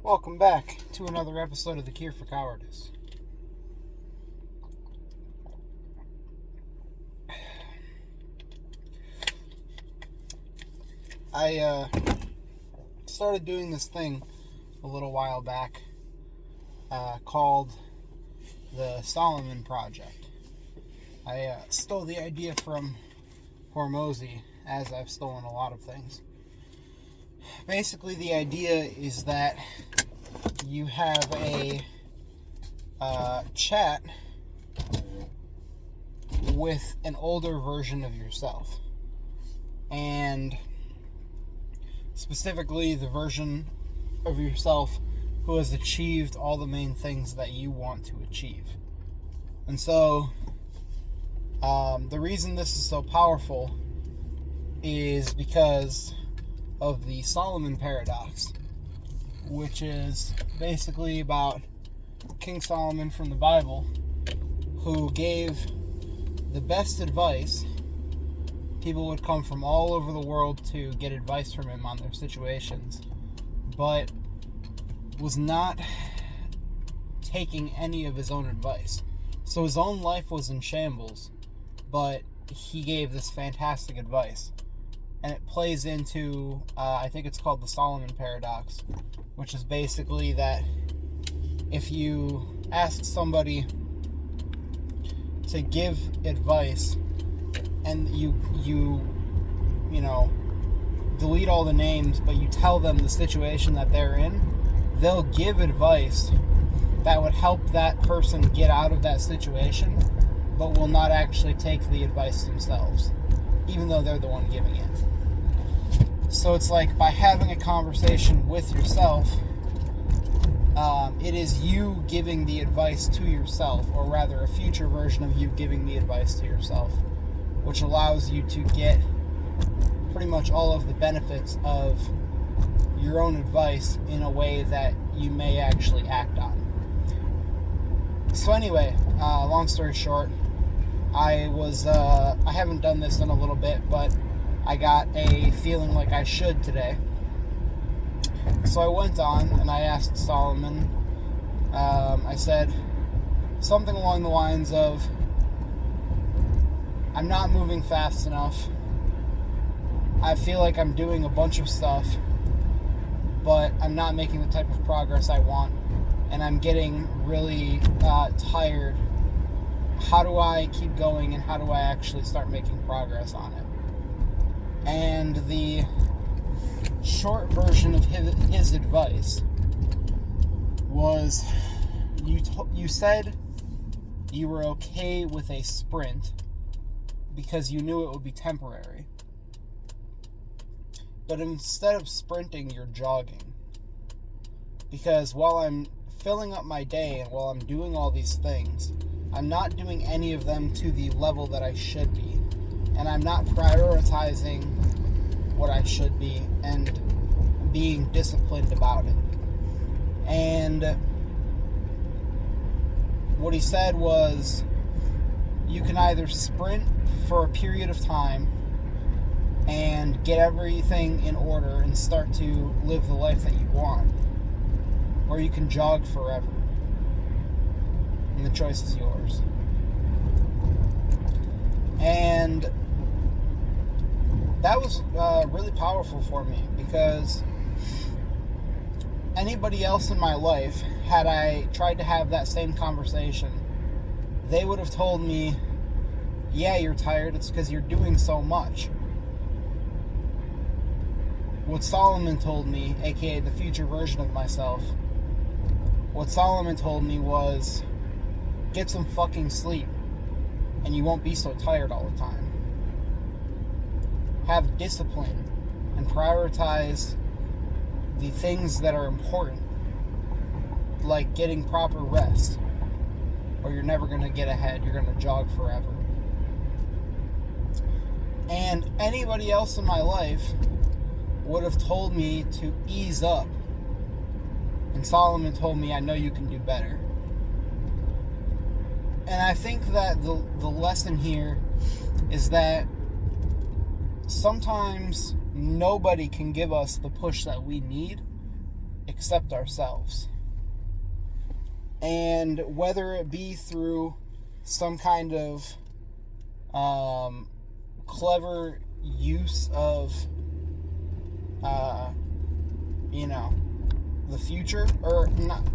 Welcome back to another episode of The Cure for Cowardice. I started doing this thing a little while back called the Solomon Project. I stole the idea from Hormozy, as I've stolen a lot of things. Basically, the idea is that you have a chat with an older version of yourself. And specifically, the version of yourself who has achieved all the main things that you want to achieve. And so, the reason this is so powerful is because of the Solomon Paradox, which is basically about King Solomon from the Bible, who gave the best advice. People would come from all over the world to get advice from him on their situations, but was not taking any of his own advice. So his own life was in shambles, but he gave this fantastic advice. And it plays into, I think it's called the Solomon Paradox, which is basically that if you ask somebody to give advice and you delete all the names, but you tell them the situation that they're in, they'll give advice that would help that person get out of that situation, but will not actually take the advice themselves, even though they're the one giving it. So it's like, by having a conversation with yourself, it is you giving the advice to yourself, or rather a future version of you giving the advice to yourself, which allows you to get pretty much all of the benefits of your own advice in a way that you may actually act on. So anyway, long story short, I haven't done this in a little bit, but I got a feeling like I should today. So I went on and I asked Solomon, I said something along the lines of, I'm not moving fast enough. I feel like I'm doing a bunch of stuff, but I'm not making the type of progress I want, and I'm getting really tired. How do I keep going, and how do I actually start making progress on it? And the short version of his advice was, you said you were okay with a sprint because you knew it would be temporary. But instead of sprinting, you're jogging. Because while I'm filling up my day and while I'm doing all these things, I'm not doing any of them to the level that I should be. And I'm not prioritizing what I should be and being disciplined about it. And what he said was, you can either sprint for a period of time and get everything in order and start to live the life that you want, or you can jog forever. And the choice is yours. And that was really powerful for me, because anybody else in my life, had I tried to have that same conversation, they would have told me, yeah, you're tired, it's because you're doing so much. What Solomon told me, aka the future version of myself, what Solomon told me was, get some fucking sleep, and you won't be so tired all the time. Have discipline and prioritize the things that are important, like getting proper rest, or you're never going to get ahead. You're going to jog forever. And anybody else in my life would have told me to ease up. And Solomon told me, I know you can do better. And I think that the lesson here is that sometimes nobody can give us the push that we need accept ourselves. And whether it be through some kind of clever use of, the future, or not,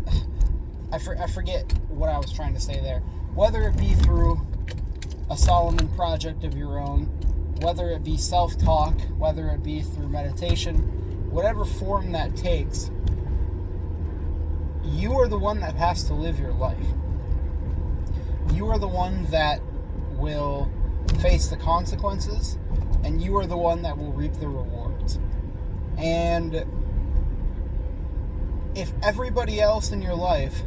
I forget what I was trying to say there. Whether it be through a Solomon project of your own, whether it be self-talk, whether it be through meditation, whatever form that takes, you are the one that has to live your life. You are the one that will face the consequences, and you are the one that will reap the rewards. And if everybody else in your life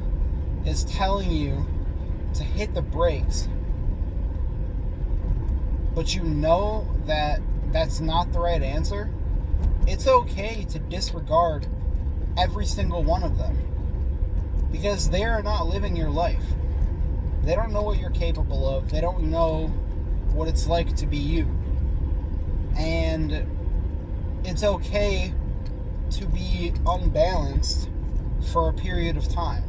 is telling you to hit the brakes, but you know that that's not the right answer, it's okay to disregard every single one of them, because they are not living your life. They don't know what you're capable of. They don't know what it's like to be you. And it's okay to be unbalanced for a period of time.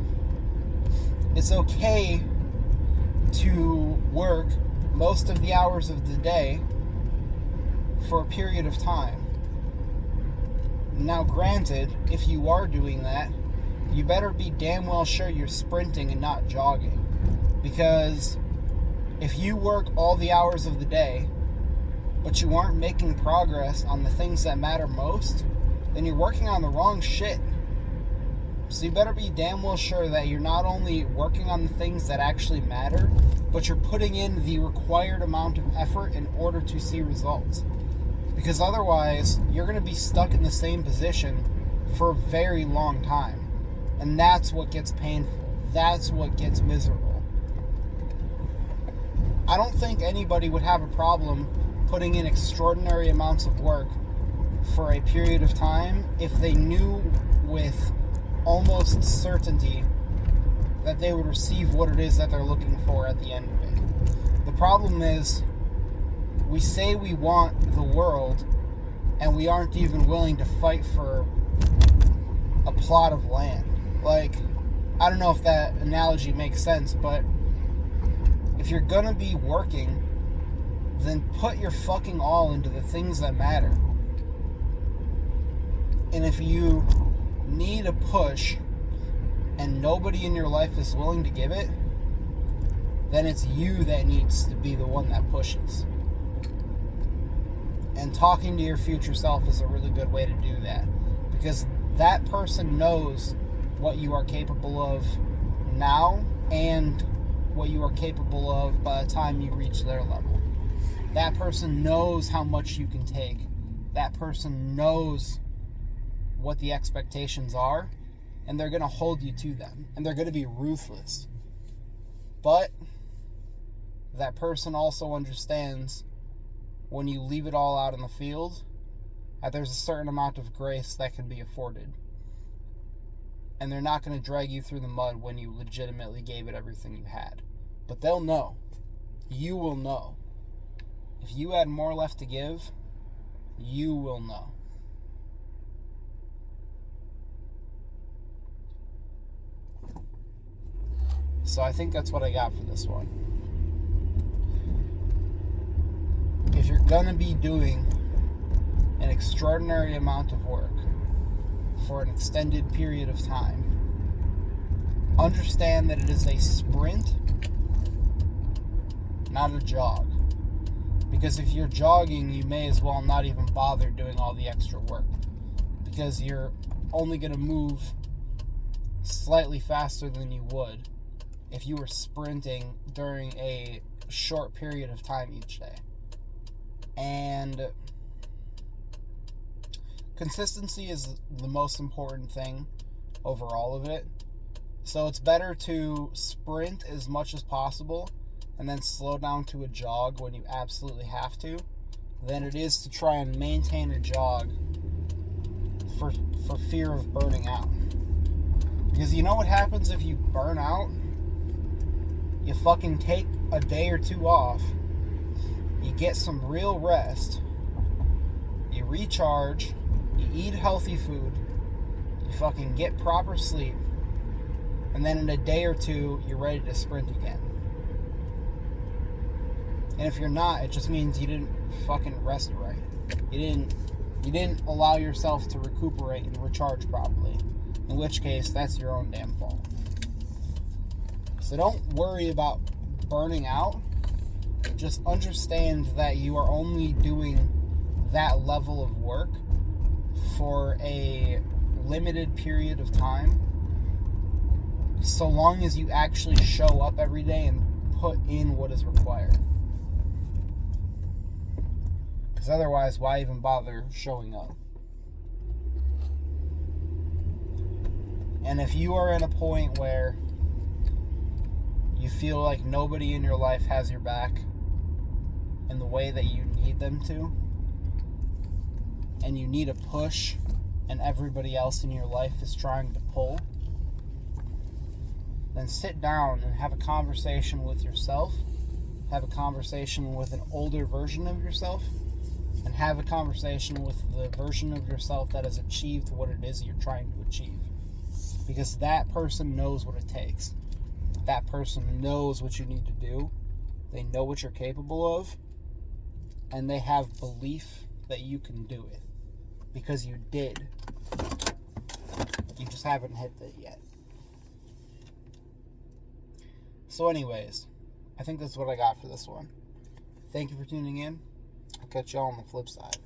It's okay to work most of the hours of the day for a period of time. Now, granted, if you are doing that, you better be damn well sure you're sprinting and not jogging. Because if you work all the hours of the day, but you aren't making progress on the things that matter most, then you're working on the wrong shit. So you better be damn well sure that you're not only working on the things that actually matter, but you're putting in the required amount of effort in order to see results. Because otherwise, you're going to be stuck in the same position for a very long time. And that's what gets painful. That's what gets miserable. I don't think anybody would have a problem putting in extraordinary amounts of work for a period of time if they knew with almost certainty that they would receive what it is that they're looking for at the end of it. The problem is, we say we want the world, and we aren't even willing to fight for a plot of land. Like, I don't know if that analogy makes sense, but if you're gonna be working, then put your fucking all into the things that matter. And if you need a push and nobody in your life is willing to give it, then it's you that needs to be the one that pushes. And talking to your future self is a really good way to do that, because that person knows what you are capable of now and what you are capable of by the time you reach their level. That person knows how much you can take. That person knows what the expectations are, and they're going to hold you to them, and they're going to be ruthless. But that person also understands when you leave it all out in the field, that there's a certain amount of grace that can be afforded. And they're not going to drag you through the mud when you legitimately gave it everything you had. But they'll know. You will know. If you had more left to give, you will know. So I think that's what I got for this one. If you're going to be doing an extraordinary amount of work for an extended period of time, understand that it is a sprint, not a jog. Because if you're jogging, you may as well not even bother doing all the extra work, because you're only going to move slightly faster than you would if you were sprinting during a short period of time each day. And consistency is the most important thing over all of it. So it's better to sprint as much as possible and then slow down to a jog when you absolutely have to, than it is to try and maintain a jog for fear of burning out. Because you know what happens if you burn out? You fucking take a day or two off, you get some real rest, you recharge, you eat healthy food, You fucking get proper sleep, and then in a day or two, you're ready to sprint again. And if you're not, it just means you didn't fucking rest right. You didn't allow yourself to recuperate and recharge properly. In which case, that's your own damn fault. So don't worry about burning out. Just understand that you are only doing that level of work for a limited period of time, so long as you actually show up every day and put in what is required. Because otherwise, why even bother showing up? And if you are in a point where you feel like nobody in your life has your back in the way that you need them to, and you need a push, and everybody else in your life is trying to pull, then sit down and have a conversation with yourself, have a conversation with an older version of yourself, and have a conversation with the version of yourself that has achieved what it is you're trying to achieve. Because that person knows what it takes. That person knows what you need to do. They know what you're capable of. And they have belief that you can do it. Because you did. You just haven't hit it yet. So anyways, I think that's what I got for this one. Thank you for tuning in. I'll catch y'all on the flip side.